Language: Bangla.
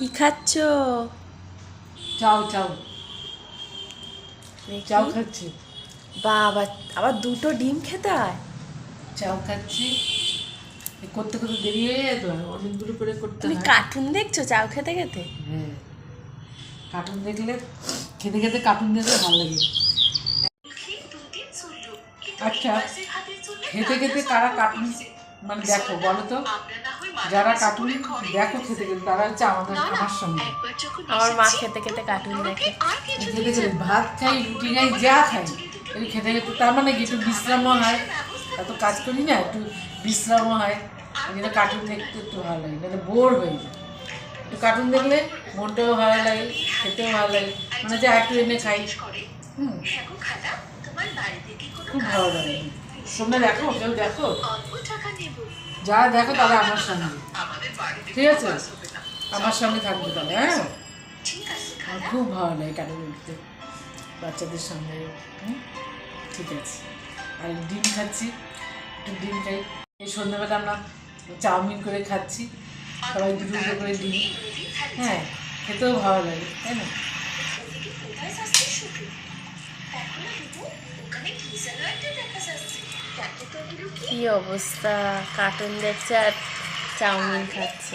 কি খাচ্ছ? চাও চাও দেখি। চাও খাচ্ছি। বাবা, আবার দুটো ডিম খেতে হয়? চাও খাচ্ছি। করতে করতে দেরি হয়ে যেত, অনেকগুলো করে করতে তুমি হয়। কার্টুন দেখছো চাও খেতে খেতে? হ্যাঁ, কার্টুন দেখলে খেতে খেতে কার্টুন দেখলে ভালো লাগে। আচ্ছা, খেতে খেতে কারা কার্টুন মানে দেখো বলো তো? যারা কার্টুন দেখো খেতে খেতে তারা হচ্ছে আমার সঙ্গে। আমার মা খেতে খেতে কার্টুন দেখে। খেতে খেতে ভাত খাই, রুটি খাই, যা খাই এই খেতে খেতে, তার মানে কি একটু বিশ্রামও হয়। এত কাজ করি না, একটু বিশ্রামও হয়। এই জন্য কার্টুন দেখতে একটু ভালো লাগে, নাহলে বোর হয়ে যায়। একটু কার্টুন দেখলে মনটাও ভালো লাগে, খেতেও ভালো লাগে, মানে যে একটু এনে খাই। খুব ভালো লাগে। তোমরা দেখো, কেউ দেখো? যারা দেখো তারা আমার সঙ্গে, ঠিক আছে? আমার সঙ্গে থাকবে তাহলে। হ্যাঁ, আমার খুব ভালো লাগে কার্টুন দেখতে বাচ্চাদের সঙ্গে। ঠিক আছে। আর ডিম খাচ্ছি, একটু ডিম খাই। এই সন্ধ্যাবেলা আমরা চাউমিন করে খাচ্ছি, সবাই দুটো দুটো করে ডিম। হ্যাঁ, খেতেও ভালো লাগে, তাই না? কি অবস্থা, কার্টুন দেখছে আর চাউমিন খাচ্ছে।